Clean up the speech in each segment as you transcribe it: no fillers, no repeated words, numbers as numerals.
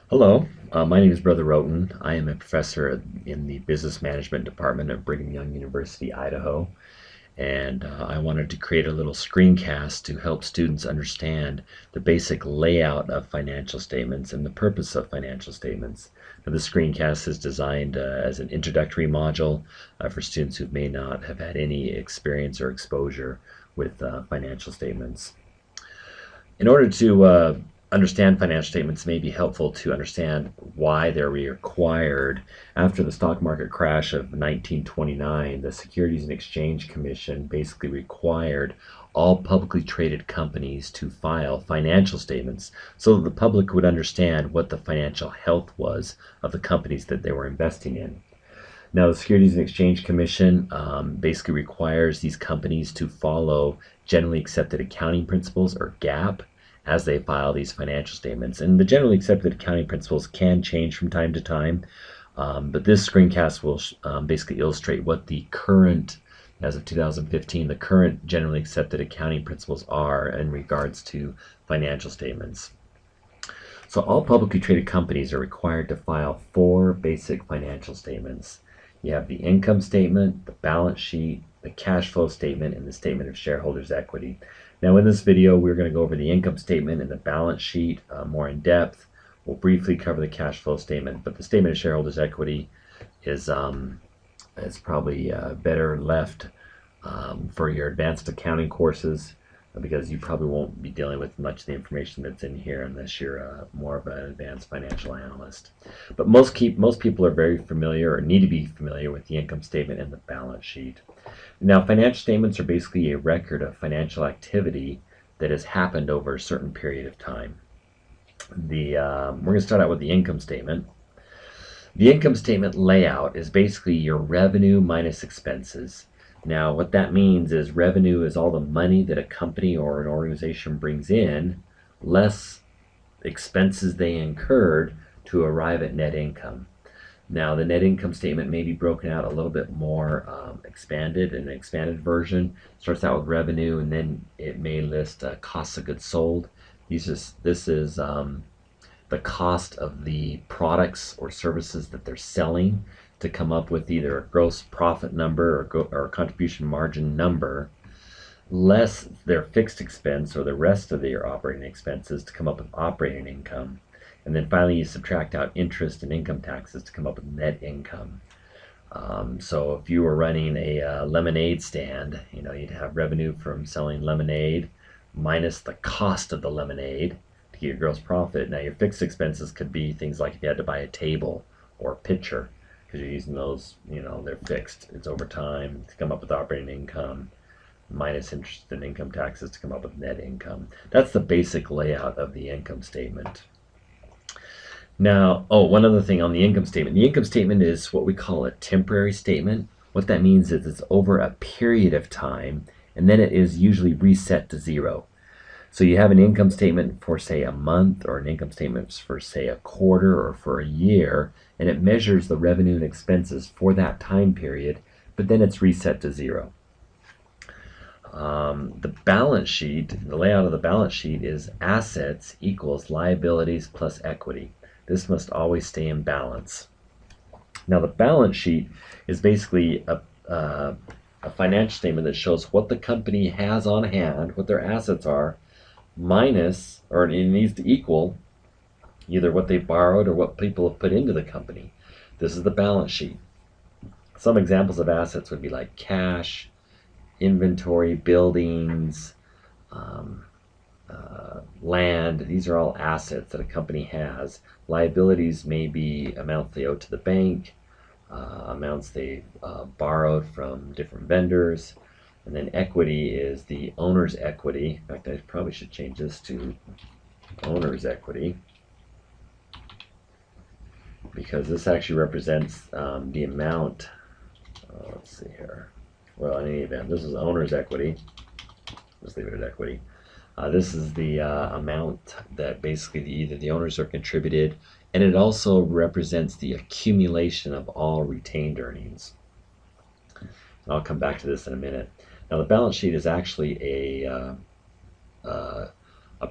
Hello, my name is Brother Roten. I am a professor in the Business Management Department at Brigham Young University, Idaho, and I wanted to create a little screencast to help students understand the basic layout of financial statements and the purpose of financial statements. Now, this screencast is designed as an introductory module for students who may not have had any experience or exposure with financial statements. In order to understand financial statements, it may be helpful to understand why they're required. After the stock market crash of 1929, the Securities and Exchange Commission basically required all publicly traded companies to file financial statements so that the public would understand what the financial health was of the companies that they were investing in. Now, the Securities and Exchange Commission basically requires these companies to follow generally accepted accounting principles, or GAAP, as they file these financial statements. And the generally accepted accounting principles can change from time to time, but this screencast will basically illustrate what the current, as of 2015, the current generally accepted accounting principles are in regards to financial statements. So all publicly traded companies are required to file four basic financial statements. You have the income statement, the balance sheet, the cash flow statement, and the statement of shareholders' equity. Now in this video, we're going to go over the income statement and the balance sheet more in depth. We'll briefly cover the cash flow statement, but the statement of shareholders' equity is probably better left for your advanced accounting courses, because you probably won't be dealing with much of the information that's in here unless you're more of an advanced financial analyst. But most people are very familiar, or need to be familiar, with the income statement and the balance sheet. Now, financial statements are basically a record of financial activity that has happened over a certain period of time. We're going to start out with the income statement. The income statement layout is basically your revenue minus expenses. Now, what that means is revenue is all the money that a company or an organization brings in, less expenses they incurred to arrive at net income. Now, the net income statement may be broken out a little bit more expanded. An expanded version starts out with revenue, and then it may list costs of goods sold. This is the cost of the products or services that they're selling, to come up with either a gross profit number or a contribution margin number, less their fixed expense or the rest of their operating expenses, to come up with operating income. And then finally you subtract out interest and income taxes to come up with net income. So if you were running a lemonade stand, you'd have revenue from selling lemonade minus the cost of the lemonade to get your gross profit. Now your fixed expenses could be things like if you had to buy a table or a pitcher, because you're using those, they're fixed. It's over time to come up with operating income, minus interest and income taxes to come up with net income. That's the basic layout of the income statement. Now, one other thing on the income statement. The income statement is what we call a temporary statement. What that means is it's over a period of time, and then it is usually reset to zero. So you have an income statement for, say, a month, or an income statement for, say, a quarter or for a year, and it measures the revenue and expenses for that time period, but then it's reset to zero. The balance sheet, the layout of the balance sheet is assets equals liabilities plus equity. This must always stay in balance. Now the balance sheet is basically a financial statement that shows what the company has on hand, what their assets are, minus, or it needs to equal, either what they borrowed or what people have put into the company. This is the balance sheet. Some examples of assets would be like cash, inventory, buildings, land. These are all assets that a company has. Liabilities may be amounts they owe to the bank, amounts they borrowed from different vendors. And then equity is the owner's equity. In fact, I probably should change this to owner's equity, because this actually represents the amount. Let's see here. Well, in any event, this is owner's equity. Let's leave it at equity. This is the amount that basically either the owners are contributed, and it also represents the accumulation of all retained earnings. I'll come back to this in a minute. Now the balance sheet is actually a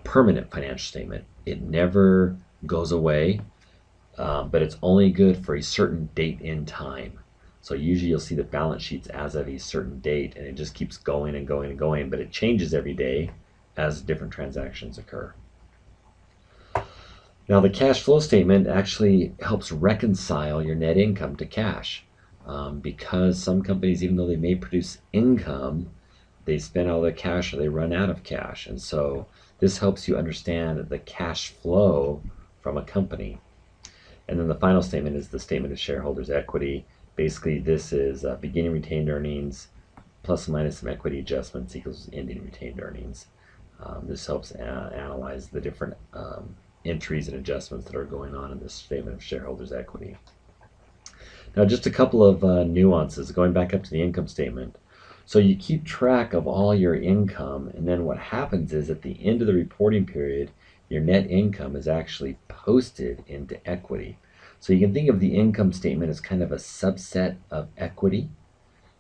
permanent financial statement. It never goes away. but it's only good for a certain date in time. So usually you'll see the balance sheets as of a certain date, and it just keeps going and going and going, but it changes every day as different transactions occur. Now the cash flow statement actually helps reconcile your net income to cash, because some companies, even though they may produce income, they spend all their cash or they run out of cash. And so this helps you understand the cash flow from a company. And then the final statement is the statement of shareholders' equity. Basically, this is beginning retained earnings plus or minus some equity adjustments equals ending retained earnings. This helps analyze the different entries and adjustments that are going on in this statement of shareholders' equity. Now, just a couple of nuances going back up to the income statement. So you keep track of all your income, and then what happens is at the end of the reporting period, your net income is actually posted into equity. So you can think of the income statement as kind of a subset of equity.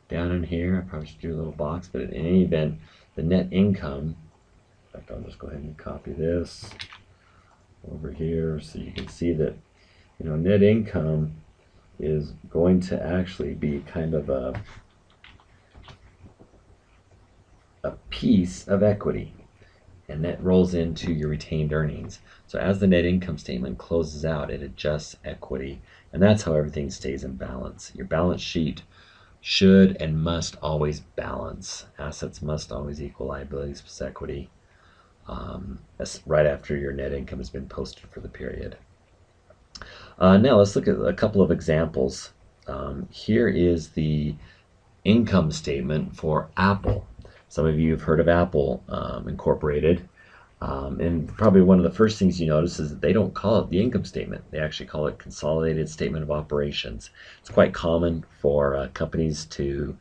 Down in here, I probably should do a little box, but in any event, the net income, in fact, I'll just go ahead and copy this over here so you can see that, net income is going to actually be kind of a piece of equity, and that rolls into your retained earnings. So as the net income statement closes out, it adjusts equity, and that's how everything stays in balance. Your balance sheet should and must always balance. Assets must always equal liabilities plus equity, right after your net income has been posted for the period. Now let's look at a couple of examples. Here is the income statement for Apple. Some of you have heard of Apple Incorporated, and probably one of the first things you notice is that they don't call it the income statement. They actually call it consolidated statement of operations. It's quite common for companies to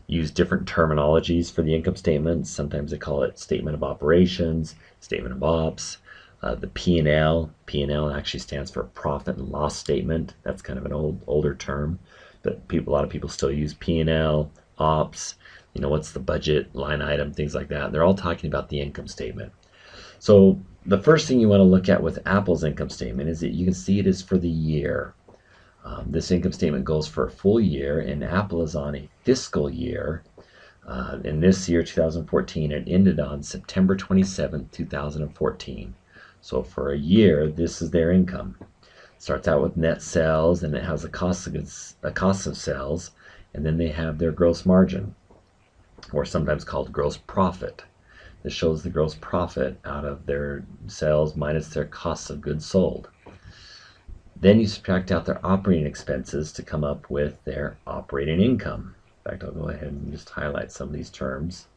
use different terminologies for the income statement. Sometimes they call it statement of operations, statement of ops, the P&L. P&L actually stands for profit and loss statement. That's kind of an older term, but a lot of people still use P&L, ops, what's the budget, line item, things like that. They're all talking about the income statement. So the first thing you want to look at with Apple's income statement is that you can see it is for the year. This income statement goes for a full year, and Apple is on a fiscal year. In this year, 2014, it ended on September 27th, 2014. So for a year, this is their income. Starts out with net sales, and it has a cost of sales, and then they have their gross margin, or sometimes called gross profit. This shows the gross profit out of their sales minus their costs of goods sold. Then you subtract out their operating expenses to come up with their operating income. In fact, I'll go ahead and just highlight some of these terms.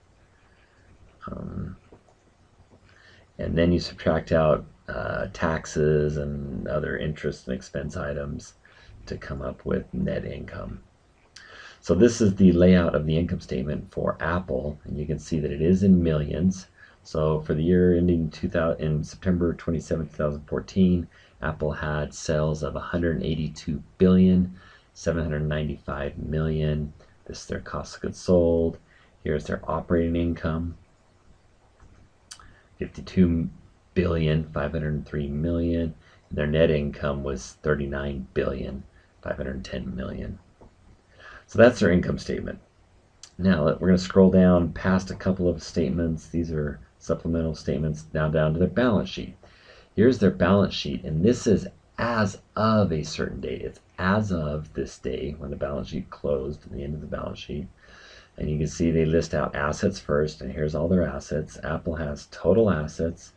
And then you subtract out taxes and other interest and expense items to come up with net income. So this is the layout of the income statement for Apple, and you can see that it is in millions. So for the year ending in September 27, 2014, Apple had sales of $182,795,000,000. This is their cost of goods sold. Here's their operating income, $52,503,000,000, and their net income was $39,510,000,000. So that's their income statement. Now we're going to scroll down past a couple of statements. These are supplemental statements, now down to their balance sheet. Here's their balance sheet, and this is as of a certain date. It's as of this day when the balance sheet closed, at the end of the balance sheet. And you can see they list out assets first, and here's all their assets. Apple has total assets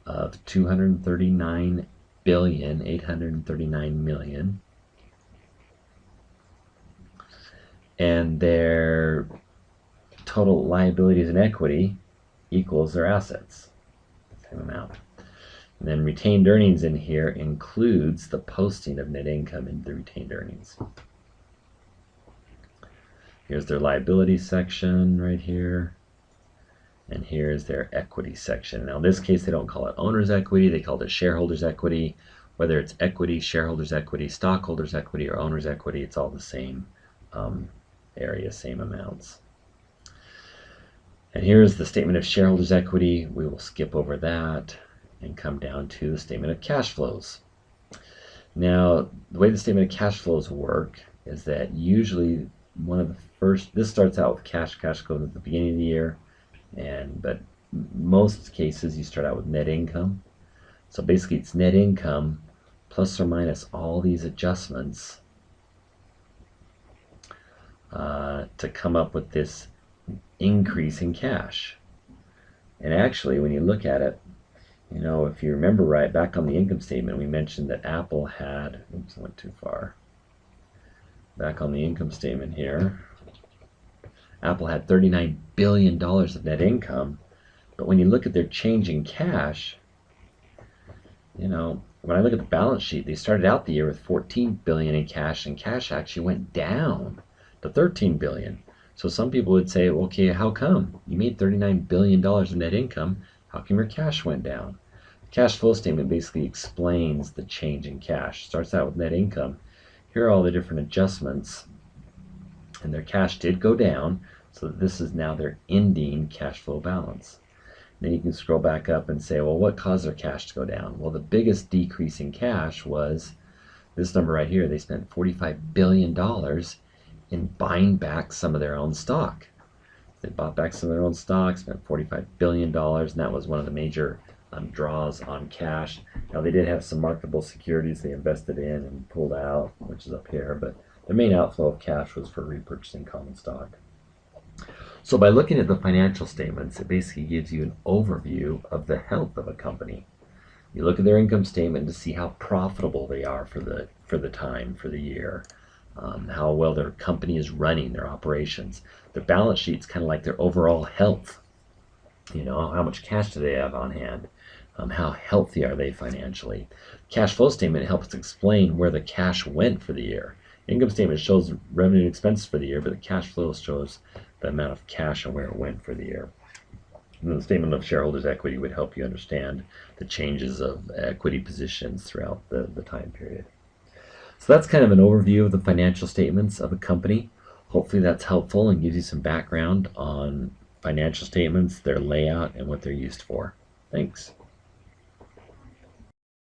of $239,839,000,000. And their total liabilities and equity equals their assets, same amount. And then retained earnings in here includes the posting of net income into the retained earnings. Here's their liability section right here, and here's their equity section. Now in this case, they don't call it owner's equity, they call it shareholder's equity. Whether it's equity, shareholder's equity, stockholder's equity, or owner's equity, it's all the same area, same amounts. And here's the statement of shareholders' equity. We will skip over that and come down to the statement of cash flows. Now, the way the statement of cash flows work is that usually one of the first, this starts out with cash goes at the beginning of the year, but most cases you start out with net income. So basically it's net income plus or minus all these adjustments to come up with this increase in cash. And actually, when you look at it, you know, if you remember right, back on the income statement, we mentioned that Apple had, oops, I went too far. Back on the income statement here, Apple had $39 billion of net income, but when you look at their change in cash, you know, when I look at the balance sheet, they started out the year with $14 billion in cash, and cash actually went down to $13 billion. So some people would say, okay, how come? You made $39 billion of net income. How come your cash went down? The cash flow statement basically explains the change in cash. Starts out with net income. Here are all the different adjustments, and their cash did go down, so this is now their ending cash flow balance. Then you can scroll back up and say, well, what caused their cash to go down? Well, the biggest decrease in cash was this number right here. They spent $45 billion in buying back some of their own stock. They bought back some of their own stock, spent $45 billion, and that was one of the major draws on cash. Now, they did have some marketable securities they invested in and pulled out, which is up here, but the main outflow of cash was for repurchasing common stock. So by looking at the financial statements, it basically gives you an overview of the health of a company. You look at their income statement to see how profitable they are for the year, how well their company is running, their operations. Their balance sheet's kind of like their overall health. You know, how much cash do they have on hand? How healthy are they financially? Cash flow statement helps explain where the cash went for the year. Income statement shows revenue and expenses for the year, but the cash flow shows the amount of cash and where it went for the year. And the statement of shareholders' equity would help you understand the changes of equity positions throughout the time period. So that's kind of an overview of the financial statements of a company. Hopefully that's helpful and gives you some background on financial statements, their layout, and what they're used for. Thanks.